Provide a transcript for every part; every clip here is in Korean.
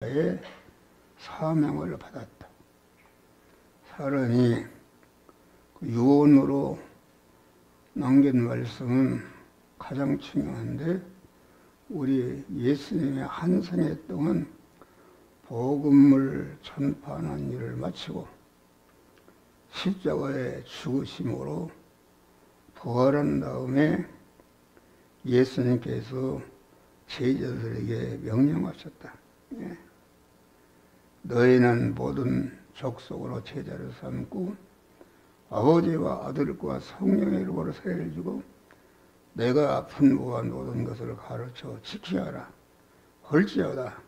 의 사명을 받았다. 사람이 유언으로 남긴 말씀은 가장 중요한데, 우리 예수님의 한 생애 동안 복음을 전파하는 일을 마치고 십자가의 죽으심으로 부활한 다음에 예수님께서 제자들에게 명령하셨다. 너희는 모든 족속으로 제자를 삼고 아버지와 아들과 성령의 이름으로 세례를 주고 내가 분부한 모든 것을 가르쳐 지키라. 할지어다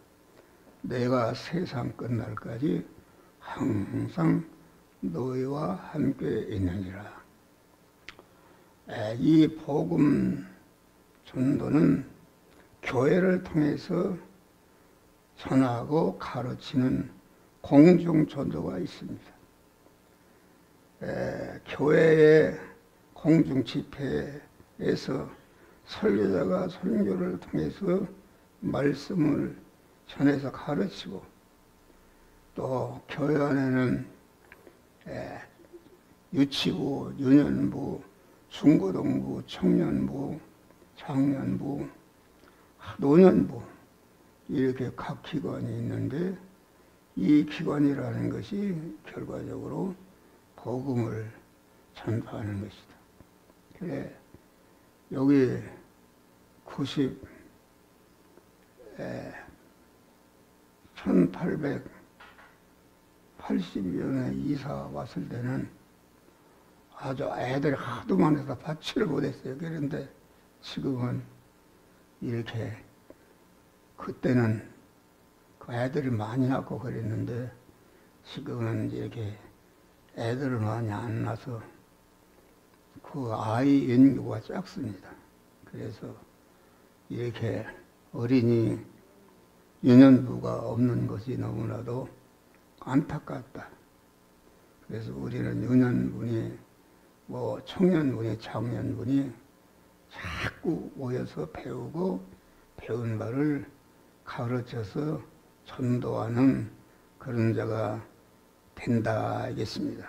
내가 세상 끝날까지 항상 너희와 함께 있느니라. 이 복음 전도는 교회를 통해서 전하고 가르치는 공중 전도가 있습니다. 교회의 공중 집회에서 설교자가 설교를 통해서 말씀을 전해서 가르치고, 또 교회 안에는 유치부, 유년부, 중고등부, 청년부, 장년부, 노년부, 이렇게 각 기관이 있는데, 이 기관이라는 것이 결과적으로 복음을 전파하는 것이다. 그래, 여기 1880년에 이사 왔을 때는 아주 애들이 하도 많아서 받지를 못했어요. 그런데 지금은 이렇게, 그때는 그 애들이 많이 낳고 그랬는데 지금은 이렇게 애들을 많이 안 낳아서 그 아이 연구가 작습니다. 그래서 이렇게 어린이 유년부가 없는 것이 너무나도 안타깝다. 그래서 우리는 유년분이 청년분이, 장년분이 자꾸 모여서 배우고 배운 바를 가르쳐서 전도하는 그런 자가 된다 하겠습니다.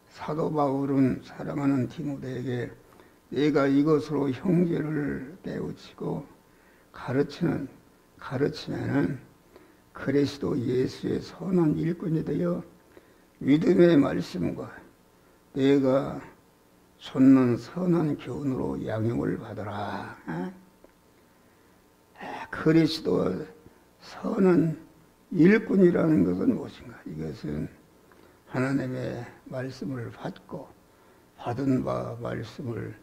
사도 바울은 사랑하는 디모데에게 내가 이것으로 형제를 깨우치고 가르치면은 그리스도 예수의 선한 일꾼이 되어 믿음의 말씀과 내가 좇는 선한 교훈으로 양육을 받으라. 그리스도 선한 일꾼이라는 것은 무엇인가? 이것은 하나님의 말씀을 받은 바 말씀을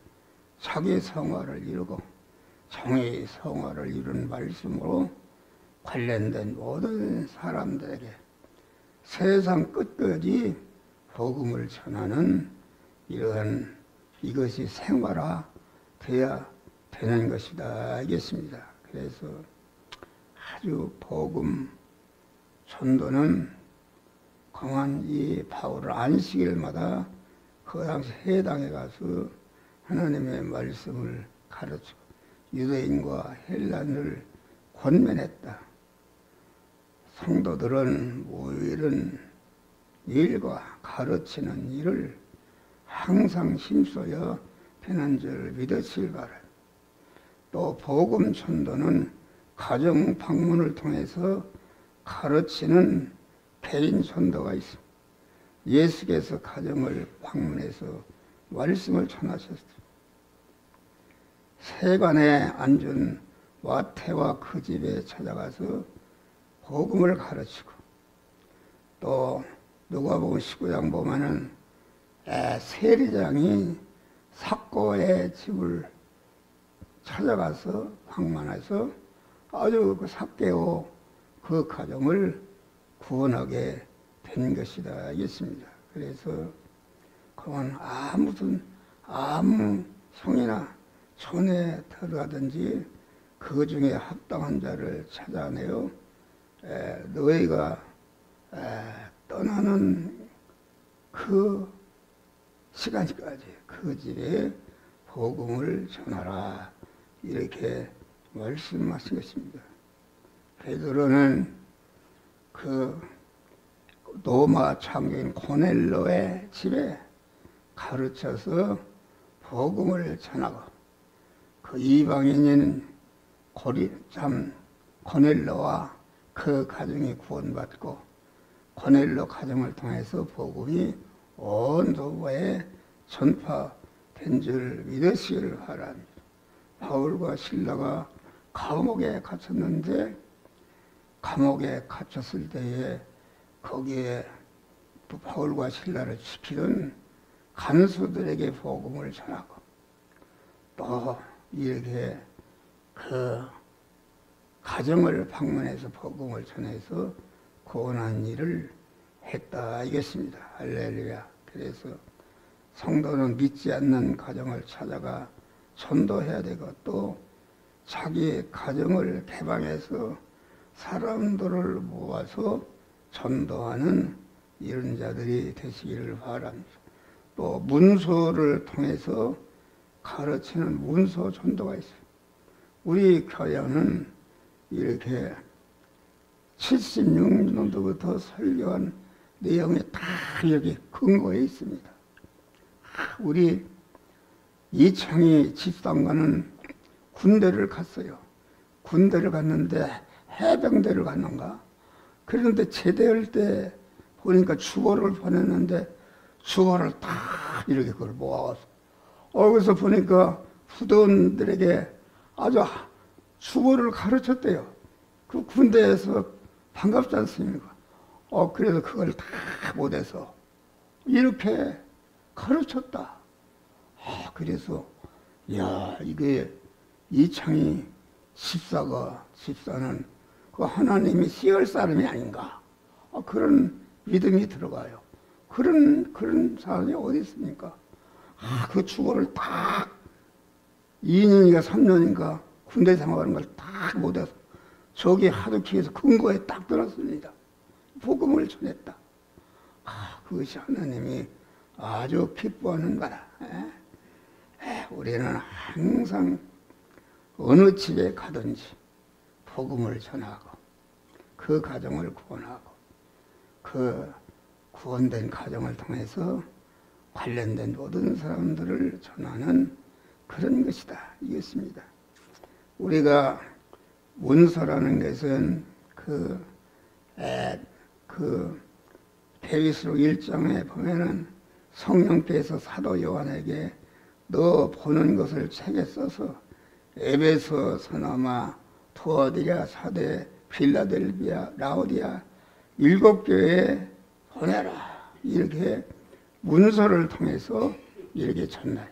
자기 성화를 이루고 정의 성화를 이룬 말씀으로 관련된 모든 사람들에게 세상 끝까지 복음을 전하는 이것이 생활화되어야 되는 것이다 하겠습니다. 그래서 아주 복음 전도는 강한 이 바울을 안식일마다 그 당시 해당에 가서 하나님의 말씀을 가르치고 유대인과 헬라인을 권면했다. 성도들은 모이는 일과 가르치는 일을 항상 힘써야 되는 줄 믿으실 바라. 또 복음 전도는 가정 방문을 통해서 가르치는 개인 전도가 있습니다. 예수께서 가정을 방문해서 말씀을 전하셨습니다. 세간에 앉은 와태와 그 집에 찾아가서 복음을 가르치고, 또 누가복음 19장 보면은 세리장이 삭고의 집을 찾아가서 방문해서 아주 그 삭개오 그 가정을 구원하게 된 것이다 하겠습니다. 그래서 그건 아무 성이나 촌에 들어가든지 그 중에 합당한 자를 찾아내어 너희가 떠나는 그 시간까지 그 집에 복음을 전하라, 이렇게 말씀하신 것입니다. 베드로는 그 로마 창교인 고넬로의 집에 가르쳐서 복음을 전하고 그 이방인인 고넬로와 그 가정이 구원받고 고넬로 가정을 통해서 복음이 온 도보에 전파된 줄 믿으시기를 바랍니다. 바울과 실라가 감옥에 갇혔는데 감옥에 갇혔을 때에 거기에 또 바울과 신라를 지키던 간수들에게 복음을 전하고 또 이렇게 그 가정을 방문해서 복음을 전해서 구원한 일을 했다 이겠습니다. 할렐루야. 그래서 성도는 믿지 않는 가정을 찾아가 전도해야 되고 또 자기의 가정을 개방해서 사람들을 모아서 전도하는 이런 자들이 되시기를 바랍니다. 또 문서를 통해서 가르치는 문서 전도가 있어요. 우리 교회는 이렇게 76년도부터 설교한 내용이 다 여기 근거에 있습니다. 우리 이창희 집사관은 군대를 갔어요. 군대를 갔는데 해병대를 갔는가? 그런데 제대할 때 보니까 주보를 보냈는데 주보를 다 이렇게 그걸 모아서 거기서 보니까 부대원들에게 아주 주보를 가르쳤대요. 그 군대에서 반갑지 않습니까? 그래서 그걸 다 못해서 이렇게 가르쳤다. 그래서 야 이게 이창희 집사는 그 하나님이 씌울 사람이 아닌가 그런 믿음이 들어가요. 그런 사람이 어디 있습니까? 그 주보를 딱 2년인가 3년인가 군대 생활하는 걸 딱 못해서 저기 하드키에서 근거에 딱 들었습니다. 복음을 전했다. 그것이 하나님이 아주 기뻐하는 거라. 우리는 항상 어느 집에 가든지 복음을 전하고 그 가정을 구원하고 그 구원된 가정을 통해서 관련된 모든 사람들을 전하는 그런 것이다. 이것입니다. 우리가 문서라는 것은 베드로서 1장에 보면은 성령께서 사도 요한에게 너 보는 것을 책에 써서 에베소, 소나마, 두아디라, 사대, 필라델비아, 라오디아 7교회에 보내라. 이렇게 문서를 통해서 이렇게 전해요.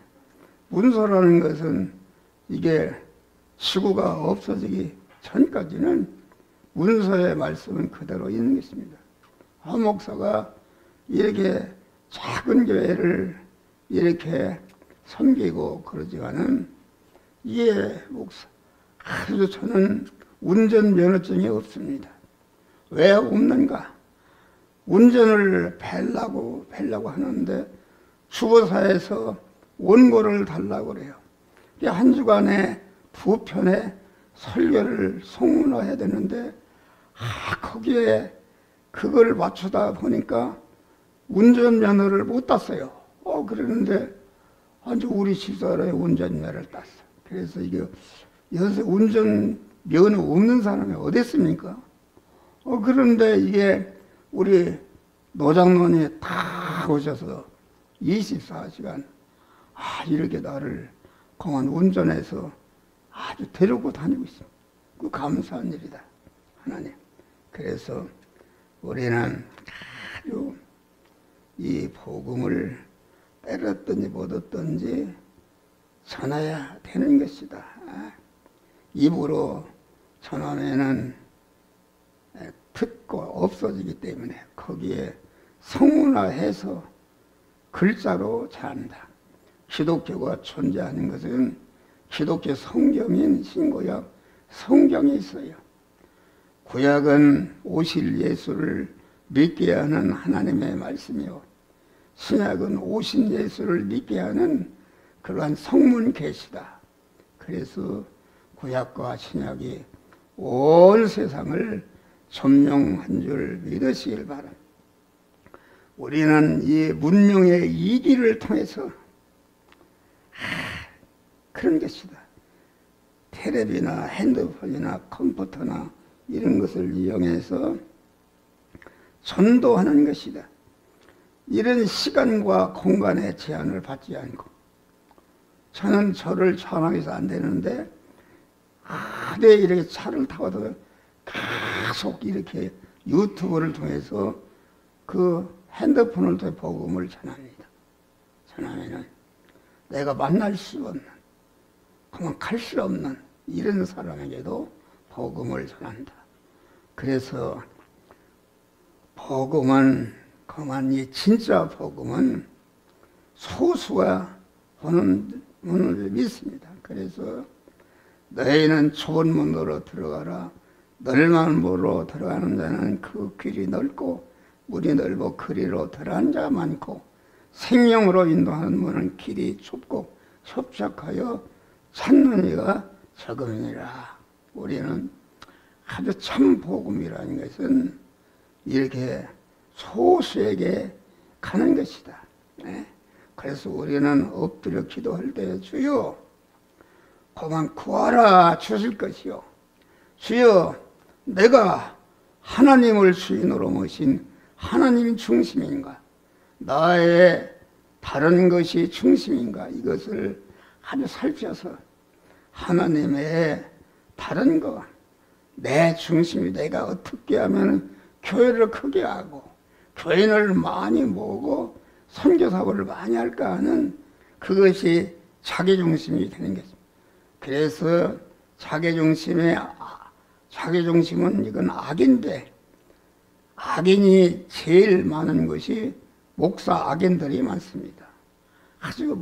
문서라는 것은 이게 지구가 없어지기 전까지는 문서의 말씀은 그대로 있는 것입니다. 한 목사가 이렇게 작은 교회를 이렇게 섬기고 그러지만은 이게 목사 아주 저는 운전면허증이 없습니다. 왜 없는가? 운전을 배려고 하는데 주보사에서 원고를 달라고 그래요. 한 주간에 2편의 설교를 송문해야 되는데 거기에 그걸 맞추다 보니까 운전면허를 못 땄어요. 그러는데 아주 우리 집사람의 운전면허를 땄어. 그래서 이게 요새 운전면허 없는 사람이 어디 있습니까? 그런데 이게 우리 노장론이 다 오셔서 24시간 이렇게 나를 공안 운전해서 아주 데리고 다니고 있어. 그 감사한 일이다. 하나님. 그래서 우리는 아주 이 복음을 때렸든지 못 얻든지 전해야 되는 것이다. 입으로 전하면은 듣고 없어지기 때문에 거기에 성문화해서 글자로 전한다. 기독교가 존재하는 것은 기독교 성경인 신구약 성경이 있어요. 구약은 오실 예수를 믿게 하는 하나님의 말씀이요, 신약은 오신 예수를 믿게 하는 그러한 성문 계시다. 그래서 구약과 신약이 온 세상을 점령한 줄 믿으시길 바랍니다. 우리는 이 문명의 이기를 통해서 그런 것이다. 텔레비나 핸드폰이나 컴퓨터나 이런 것을 이용해서 전도하는 것이다. 이런 시간과 공간의 제한을 받지 않고, 저는 저를 전화해서 안 되는데 하루에 이렇게 차를 타고도 계속 이렇게 유튜브를 통해서 그 핸드폰을 통해 복음을 전합니다. 전하면은 내가 만날 수 없는, 그만 갈 수 없는 이런 사람에게도 복음을 전한다. 그래서 복음은, 그만 이 진짜 복음은 소수가 보는 문을 믿습니다. 그래서 너희는 좁은 문으로 들어가라. 넓은 문으로 들어가는 자는 그 길이 넓고 문이 넓어 그리로 들어가는 자가 많고, 생명으로 인도하는 문은 길이 좁고 협착하여 찾는 이가 적음이니라. 우리는 아주 참 복음이라는 것은 이렇게 소수에게 가는 것이다. 네? 그래서 우리는 엎드려 기도할 때 주여 그만 구하라 주실 것이요, 주여 내가 하나님을 주인으로 모신 하나님이 중심인가, 나의 다른 것이 중심인가, 이것을 아주 살펴서 하나님의 다른 것, 내 중심이 내가 어떻게 하면 교회를 크게 하고 교인을 많이 모으고 선교사업을 많이 할까 하는 그것이 자기중심이 되는 것입니다. 그래서 자기중심은 이건 악인데, 악인이 제일 많은 것이 목사 악인들이 많습니다. 아주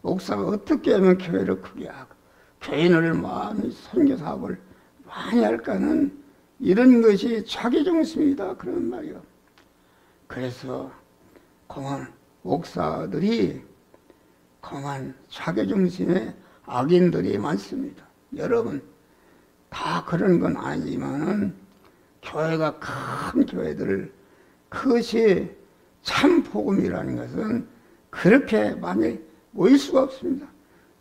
목사가 어떻게 하면 교회를 크게 하고 교인을 많이 선교사업을 많이 할까는 이런 것이 자기중심이다 그런 말이요. 그래서 그만 목사들이 그만 자기중심의 악인들이 많습니다. 여러분 다 그런 건 아니지만은 교회가 큰 교회들, 그것이 참 복음이라는 것은 그렇게 많이 모일 수가 없습니다.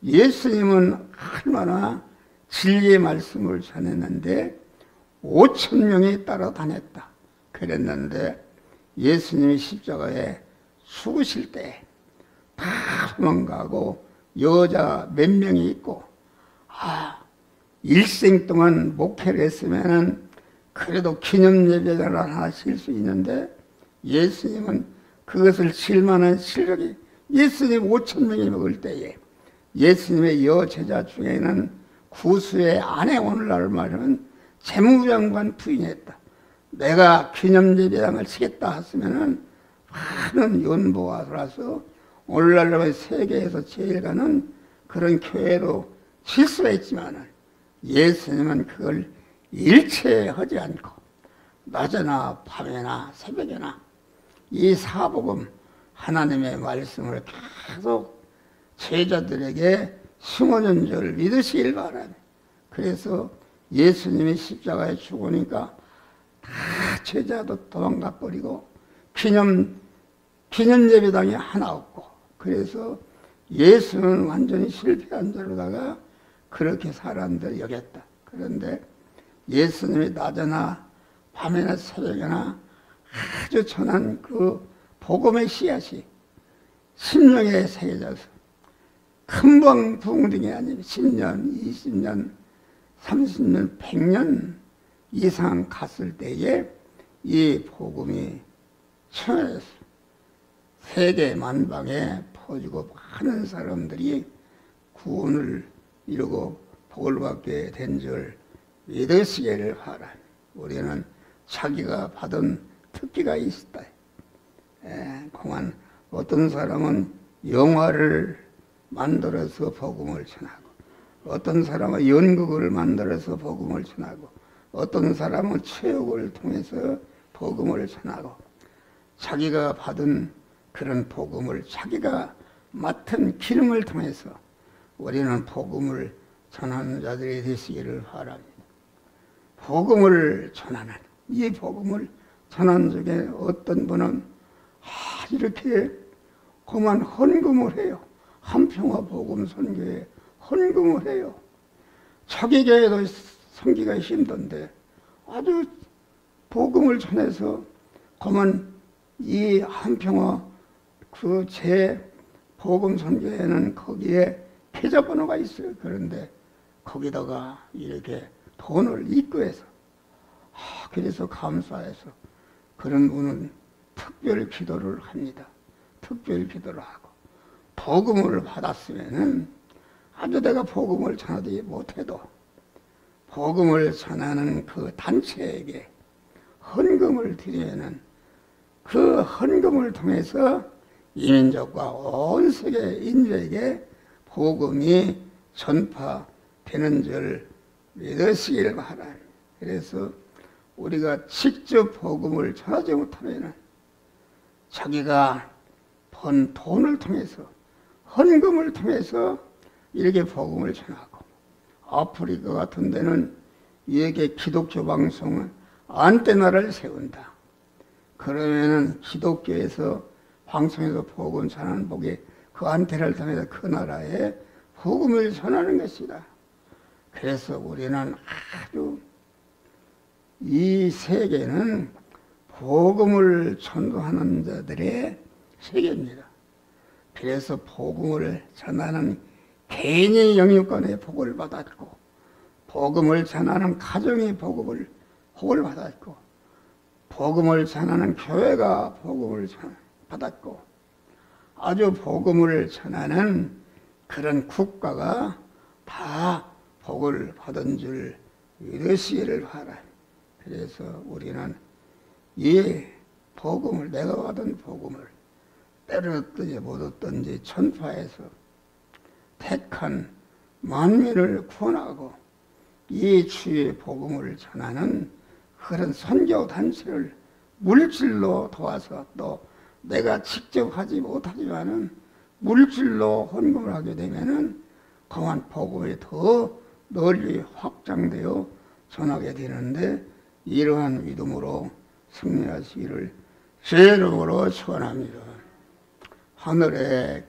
예수님은 얼마나 진리의 말씀을 전했는데 5,000명이 따라다녔다 그랬는데, 예수님이 십자가에 죽으실 때 다 도망가고 여자 몇 명이 있고, 일생 동안 목회를 했으면은 그래도 기념예배를 하나 하실 수 있는데, 예수님은 그것을 칠 만한 실력이, 예수님 5,000명이 먹을 때에 예수님의 여제자 중에는 구수의 아내, 오늘날 말하면 재무장관 부인했다. 내가 기념예배당을 치겠다 했으면은 많은 연보가 들어서 오늘날 세계에서 제일 가는 그런 교회로 칠 수가 있지만은, 예수님은 그걸 일체 하지 않고 낮에나 밤에나 새벽에나 이 사복음 하나님의 말씀을 계속 제자들에게 심어준 줄 믿으시길 바랍니다. 그래서 예수님이 십자가에 죽으니까 다 제자도 도망가 버리고 기념예배당이 하나 없고, 그래서 예수는 완전히 실패한 자로다가 그렇게 사람들이 여겼다. 그런데 예수님이 낮에나 밤에나 새벽에나 아주 전한 그 복음의 씨앗이 심령에 새겨져서 금방 붕등이 아니면 10년, 20년, 30년, 100년 이상 갔을 때에 이 복음이 천에서 세계 만방에 퍼지고 많은 사람들이 구원을 이루고 복을 받게 된 줄 믿으시기를 바랍니다. 우리는 자기가 받은 특기가 있다. 그만 어떤 사람은 영화를 만들어서 복음을 전하고, 어떤 사람은 연극을 만들어서 복음을 전하고, 어떤 사람은 체육을 통해서 복음을 전하고, 자기가 받은 그런 복음을 자기가 맡은 기능을 통해서 우리는 복음을 전하는 자들이 되시기를 바랍니다. 복음을 전하는 이 복음을 전한 적에 어떤 분은 이렇게 그만 헌금을 해요. 한평화 복음 선교에 헌금을 해요. 자기 교회도 섬기기가 힘든데 아주 복음을 전해서 그만 이 한평화 그 제 복음 선교회는 거기에 계좌번호가 있어요. 그런데 거기다가 이렇게 돈을 입금해서 그래서 감사해서 그런 분은 특별 기도를 합니다. 특별 기도를 하고 복음을 받았으면은 아주 내가 복음을 전하지 못해도 복음을 전하는 그 단체에게 헌금을 드리면은 그 헌금을 통해서 이민족과 온 세계 인류에게 복음이 전파되는 줄 믿으시길 바랍니다. 그래서 우리가 직접 복음을 전하지 못하면 자기가 번 돈을 통해서 헌금을 통해서 이렇게 복음을 전하고 아프리카 같은 데는 이렇게 기독교 방송은 안테나를 세운다. 그러면은 기독교에서 방송에서 복음 전하는 복이 그 안테나를 통해서 그 나라에 복음을 전하는 것이다. 그래서 우리는 아주 이 세계는 복음을 전도하는 자들의 세계입니다. 그래서 복음을 전하는 개인의 영유권의 복을 받았고 복음을 전하는 가정의 복을 받았고 복음을 전하는 교회가 복음을 받았고 아주 복음을 전하는 그런 국가가 다 복을 받은 줄 믿으시기를 바랍니다. 그래서 우리는 이 복음을 내가 받은 복음을 때렸든지 못 얻든지 전파해서 택한 만민을 구원하고 이 주의 복음을 전하는 그런 선교 단체를 물질로 도와서 또 내가 직접 하지 못하지만은 물질로 헌금을 하게 되면은 그만 복음이 더 널리 확장되어 전하게 되는데 이러한 믿음으로 승리하시기를 제 이름으로 축원합니다. 하늘에